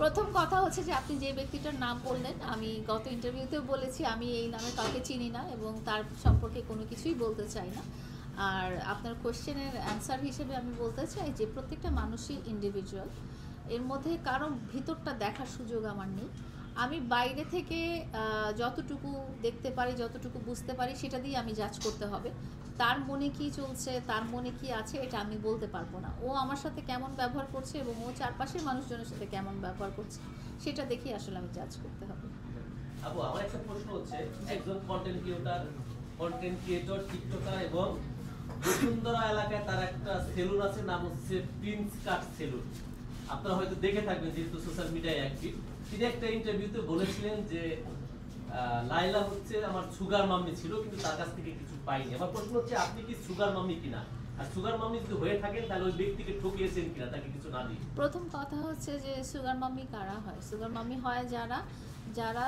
প্রথম কথা হচ্ছে যে আপনি যে ব্যক্তিটার নাম বললেন, আমি গত ইন্টারভিউতেও বলেছি আমি এই নামে কাউকে চিনি না এবং তার সম্পর্কে কোনো কিছুই বলতে চাই না। আর আপনার কোশ্চেনের অ্যান্সার হিসেবে আমি বলতে চাই যে প্রত্যেকটা মানুষই ইন্ডিভিজুয়াল, এর মধ্যে কারো ভিতরটা দেখার সুযোগ আমার নেই। আমি বাইরে থেকে যতটুকু দেখতে পারি, যতটুকু বুঝতে পারি, সেটা দিয়ে আমি জাজ করতে হবে। তার মনে কি চলছে, তার মনে কি আছে, এটা আমি বলতে পারবো না। ও আমার সাথে কেমন ব্যবহার করছে এবং ও চারপাশের মানুষজনের সাথে কেমন ব্যবহার করছে, সেটা দেখেই আসলে আমি জাজ করতে হবে। আপু, আমার একটা প্রশ্ন হচ্ছে, একজন কন্টেন্ট ক্রিয়েটর টিকটকার এবং বসুন্ধরা এলাকায় তার একটা সেলুন আছে, নাম হচ্ছে প্রিন্স কাট সেলুন। আপনারা হয়তো দেখে থাকবেন যেহেতু সোশ্যাল মিডিয়ায় অ্যাক্টিভ। তিনি একটা ইন্টারভিউতে বলেছিলেন যে লাইলা হচ্ছে আমার সুগার মাম্মি ছিল, কিন্তু তার কাছ থেকে কিছু পাইনি। আমার প্রশ্ন হচ্ছে, আপনি কি সুগার মাম্মি কিনা? আর সুগার মাম্মি যদি হয়ে থাকেন তাহলে ওই ব্যক্তিকে ঠকিয়েছেন কিনা, তাকে কিছু না দিয়ে? প্রথম কথা হচ্ছে যে সুগার মাম্মি কারা হয়? সুগার মাম্মি হয় যারা যারা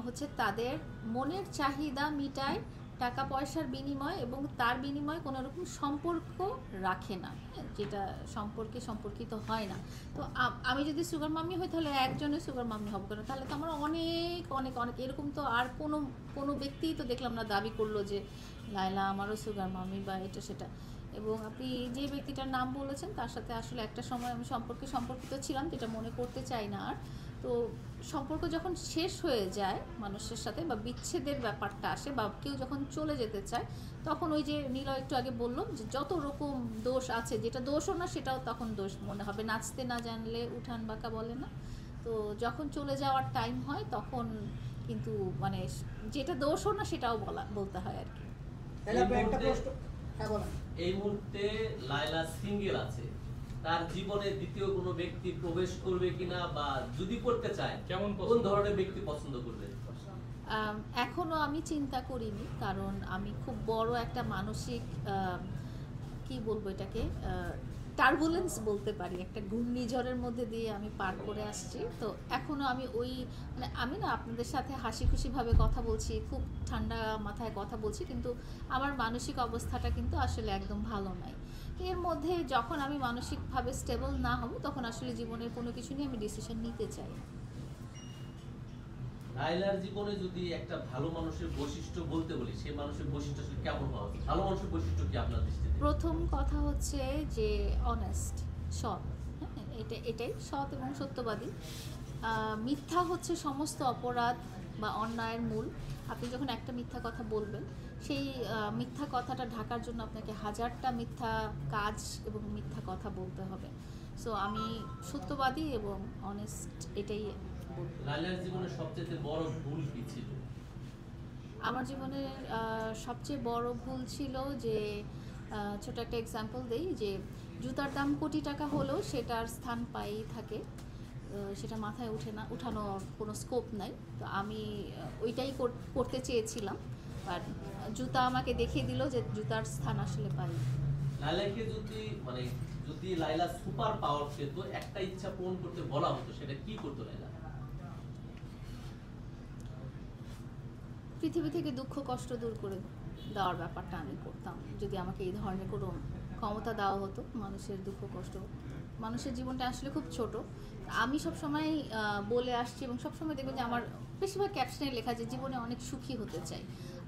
হচ্ছে তাদের মনের চাহিদা মিটায় টাকা পয়সার বিনিময় এবং তার বিনিময়ে কোনো রকম সম্পর্ক রাখে না, যেটা সম্পর্কিত হয় না। তো আমি যদি সুগার মাম্মি হই তাহলে একজনের সুগার মাম্মি হবো কেন? তাহলে তো আমার অনেক অনেক অনেক এরকম তো আর কোনো ব্যক্তিই তো দেখলাম না দাবি করলো যে লায়লা আমারও সুগার মাম্মি বা এটা সেটা। এবং আপনি যে ব্যক্তিটার নাম বলেছেন তার সাথে আসলে একটা সময় আমি সম্পর্কিত ছিলাম, যেটা মনে করতে চাই না আর। তো সম্পর্ক যখন শেষ হয়ে যায় মানুষের সাথে বা বিচ্ছেদের ব্যাপারটা আসে বা কেউ যখন চলে যেতে চায়, তখন ওই যে নীলা একটু আগে বললাম যে যত রকম দোষ আছে, যেটা দোষও না সেটাও তখন দোষ মনে হবে। নাচতে না জানলে উঠান বাঁকা বলে না। তো যখন চলে যাওয়ার টাইম হয় তখন কিন্তু মানে যেটা দোষও না সেটাও বলতে হয় আর কি। এই মুহূর্তে লায়লা সিঙ্গেল আছে, তার জীবনে দ্বিতীয় কোনো ব্যক্তি প্রবেশ করবে কিনা, বা যদি করতে চায় কোন ধরনের ব্যক্তি পছন্দ করবে? এখনো আমি চিন্তা করিনি, কারণ আমি খুব বড় একটা মানসিক কি বলবো এটাকে, টার্বুলেন্স বলতে পারি, একটা ঘূর্ণিঝড়ের মধ্যে দিয়ে আমি পার করে আসছি। তো এখনও আমি মানে আমি না আপনাদের সাথে হাসি খুশিভাবে কথা বলছি, খুব ঠান্ডা মাথায় কথা বলছি, কিন্তু আমার মানসিক অবস্থাটা কিন্তু আসলে একদম ভালো নাই। এর মধ্যে যখন আমি মানসিকভাবে স্টেবল না হব তখন আসলে জীবনের কোনো কিছু নিয়ে আমি ডিসিশন নিতে চাই। লায়লার জীবনে যদি একটা ভালো মানুষের বৈশিষ্ট্য বলতে বলি, সেই মানুষের বৈশিষ্ট্য আসলে কেমন হওয়া উচিত? ভালো মানুষের বৈশিষ্ট্য কি আপনার দৃষ্টিতে? প্রথম কথা হচ্ছে যে অনেস্ট, সৎ। হ্যাঁ, এটাই সৎ এবং সত্যবাদী। মিথ্যা হচ্ছে সমস্ত অপরাধ বা অন্যায়ের মূল। আপনি যখন একটা মিথ্যা কথা বলবেন, সেই মিথ্যা কথাটা ঢাকার জন্য আপনাকে হাজারটা মিথ্যা কাজ এবং মিথ্যা কথা বলতে হবে। সো আমি সত্যবাদী এবং অনেস্ট, এটাই বলবো। লায়লার জীবনে সবচেয়ে বড় ভুল কি ছিল? আমার জীবনের সবচেয়ে বড় ভুল ছিল যে, ছোট একটা এক্সাম্পল দেই, যে জুতার দাম কোটি টাকা হলেও সেটার স্থান পাইই থাকে, সেটা মাথায় উঠানোর কোনো স্কোপ নাই। তো আমি ওইটাই করতে চেয়েছিলাম, বাট জুতা আমাকে দেখিয়ে দিল যে জুতার স্থান আসলে পাই। লায়লাকে যদি লায়লা সুপার পাওয়ার পেত, একটা ইচ্ছা পূরণ করতে বলা হতো, সেটা কি করতো লায়লা? পৃথিবী থেকে দুঃখ কষ্ট দূর করে দেওয়ার ব্যাপারটা আমি করতাম। যদি আমাকে এই ধরনের কোনো ক্ষমতা দেওয়া হতো, মানুষের দুঃখ কষ্ট, মানুষের জীবনটা আসলে খুব ছোট। আমি সবসময় বলে আসছি এবং সবসময় দেখবেন যে আমার বেশিরভাগ ক্যাপশনে লেখা যে জীবনে অনেক সুখী হতে চাই।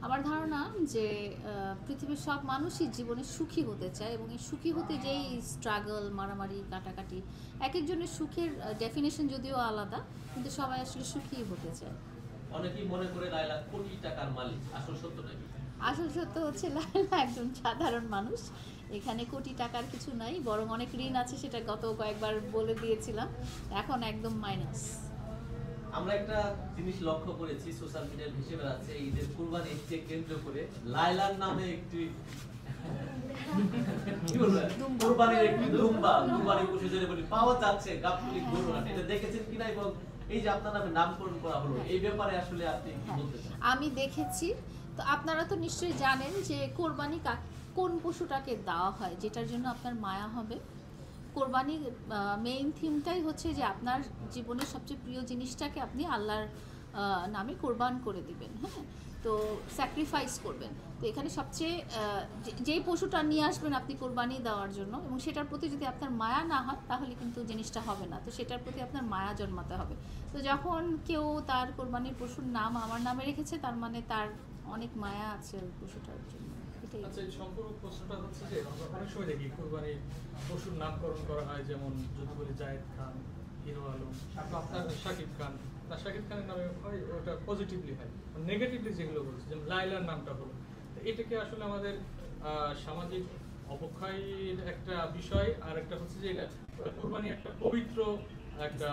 আমার ধারণা যে পৃথিবীর সব মানুষই জীবনে সুখী হতে চায় এবং এই সুখী হতে যেই স্ট্রাগল, মারামারি, কাটাকাটি, এক একজনের সুখের ডেফিনেশন যদিও আলাদা, কিন্তু সবাই আসলে সুখী হতে চায়। অনেকেই মনে করে লায়লা কোটি টাকার মালিক, আসল সত্যটা কি? আসল সত্য হচ্ছে লায়লা একজন সাধারণ মানুষ। এখানে কোটি টাকার কিছু নাই, বরং অনেক ঋণ আছে, সেটা গত কয়েকবার বলে দিয়েছিলাম। এখন একদম মাইনাস। আমরা একটা জিনিস লক্ষ্য করেছি, সোশ্যাল মিডিয়ায় ভেসে বেড়াচ্ছে, ঈদের কুরবানি ঈদকে কেন্দ্র করে লায়লার নামে একটি কি বলবো, কুরবানির একটি কুরবানি পশু যেটা বলি পাওয়া যাচ্ছে, গাবতলী গরু। এটা দেখেছেন কিনা, এবং এই যে আপনার নামে নামকরণ করা হলো, এই ব্যাপারে আসলে আপনি কি বলতে চান? আমি দেখেছি। তো আপনারা তো নিশ্চয়ই জানেন যে কোরবানি কোন পশুটাকে দেওয়া হয়, যেটার জন্য আপনার মায়া হবে। কোরবানির মেইন থিমটাই হচ্ছে যে আপনার জীবনের সবচেয়ে প্রিয় জিনিসটাকে আপনি আল্লাহর নামে কোরবান করে দিবেন। হ্যাঁ, তো স্যাক্রিফাইস করবেন। তো এখানে সবচেয়ে যেই পশুটা নিয়ে আসবেন আপনি কোরবানি দেওয়ার জন্য, এবং সেটার প্রতি যদি আপনার মায়া না হয় তাহলে কিন্তু জিনিসটা হবে না। তো সেটার প্রতি আপনার মায়া জন্মাতে হবে। তো যখন কেউ তার কোরবানির পশুর নাম আমার নামে রেখেছে, তার মানে তার অনেক মায়া আছে ওই পশুটার জন্য। এটাই। আচ্ছা, এই সম্পূর্ণ প্রশ্নটা হচ্ছে যে অনেক সময় দেখি কুরবানির পশুর নামকরণ করা হয়, যেমন যদি বলি জায়েদ খান, হিরো আলম, আপনার শাকিব খান। না, শাকিব খানের নামে হয় ওটা পজিটিভলি হয়, নেগেটিভলি যেগুলো বলছে, যেমন লাইলার নামটা হলো, তো এটাকে আসলে আমাদের সামাজিক অবক্ষয়ের একটা বিষয়। আর একটা হচ্ছে যে এটা কুরবানি একটা পবিত্র একটা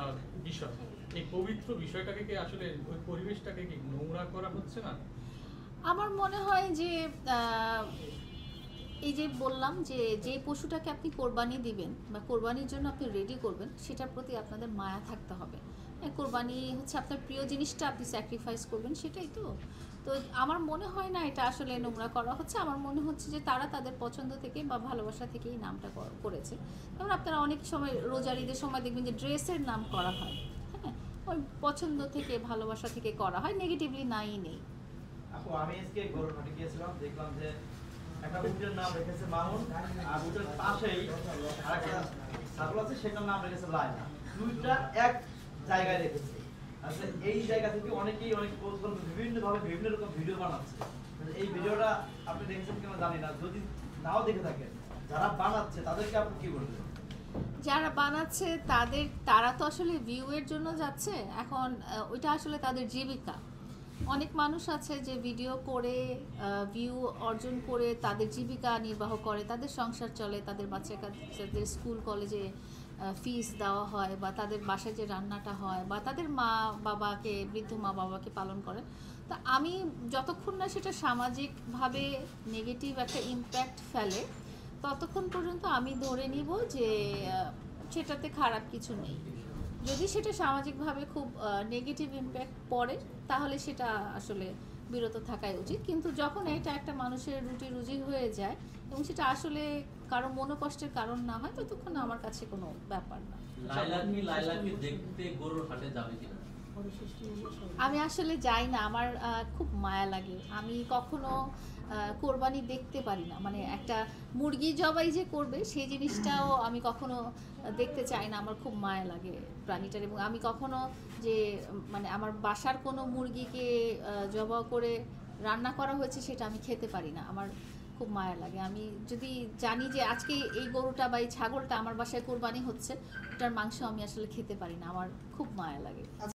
বিষয়। এই পবিত্র বিষয়টাকে কি আসলে ওই পরিবেশটাকে কি নোংরা করা হচ্ছে না? আমার মনে হয় যে এই যে বললাম যে পশুটাকে আপনি কোরবানি দিবেন বা কোরবানির জন্য আপনি রেডি করবেন, সেটার প্রতি আপনাদের মায়া থাকতে হবে। হ্যাঁ, কোরবানি হচ্ছে আপনার প্রিয় জিনিসটা আপনি স্যাক্রিফাইস করবেন, সেটাই তো। তো আমার মনে হয় না এটা আসলে নোংরা করা হচ্ছে। আমার মনে হচ্ছে যে তারা তাদের পছন্দ থেকে বা ভালোবাসা থেকেই নামটা করেছে। যেমন আপনারা অনেক সময় রোজার ঈদের সময় দেখবেন যে ড্রেসের নাম করা হয়। হ্যাঁ, ওই পছন্দ থেকে ভালোবাসা থেকে করা হয়, নেগেটিভলি নাই নেই। আপু, আমি আজকে গরুর হাটে গিয়েছিলাম, দেখলাম যে একটা উটের নাম রেখেছে মামুন, আর উটের পাশেই আরেকটা ছাগল আছে, সেটার নাম রেখেছে লায়লা। দুইটা এক জায়গায় রেখেছে। আচ্ছা, এই জায়গা থেকে অনেকেই অনেক কৌতূহল বিভিন্ন ভাবে বিভিন্ন রকম ভিডিও বানাচ্ছে। এই ভিডিওটা আপনি দেখেছেন কিনা জানি না, যদি নাও দেখে থাকেন, যারা বানাচ্ছে তাদেরকে আপনি কি বলবেন? যারা বানাচ্ছে তারা তো আসলে ভিউয়ের জন্য যাচ্ছে। এখন ওইটা আসলে তাদের জীবিকা। অনেক মানুষ আছে যে ভিডিও করে ভিউ অর্জন করে তাদের জীবিকা নির্বাহ করে, তাদের সংসার চলে, তাদের বাচ্চাদের স্কুল কলেজে ফিস দেওয়া হয়, বা তাদের বাসায় যে রান্নাটা হয়, বা তাদের বৃদ্ধ মা বাবাকে পালন করে। তা আমি যতক্ষণ না সেটা সামাজিকভাবে নেগেটিভ একটা ইম্প্যাক্ট ফেলে, ততক্ষণ পর্যন্ত আমি ধরে নিব যে সেটাতে খারাপ কিছু নেই। যদি সেটা সামাজিকভাবে খুব নেগেটিভ ইম্প্যাক্ট পড়ে, তাহলে সেটা আসলে বিরত থাকাই উচিত। কিন্তু যখন এটা একটা মানুষের রুটি রুজি হয়ে যায় এবং সেটা আসলে কারো মনোকষ্টের কারণ না হয়, ততক্ষণ আমার কাছে কোনো ব্যাপার না। লাইলাকে দেখতে গরুর হাটে যাবে কিনা? আমি আসলে যাই না, আমার খুব মায়া লাগে। আমি কখনো কোরবানি দেখতে পারি না, মানে একটা মুরগি জবাই যে করবে সেই জিনিসটাও আমি কখনো দেখতে চাই না। আমার খুব মায়া লাগে প্রাণীটার, এবং আমি কখনো যে মানে আমার বাসার কোনো মুরগিকে জবাই করে রান্না করা হয়েছে সেটা আমি খেতে পারি না। আমার খুব মায়া লাগে। আমি যদি জানি যে আজকে এই গরুটা বা এই ছাগলটা আমার বাসায় কোরবানি হচ্ছে, ওটার মাংস আমি আসলে খেতে পারি না, আমার খুব মায়া লাগে।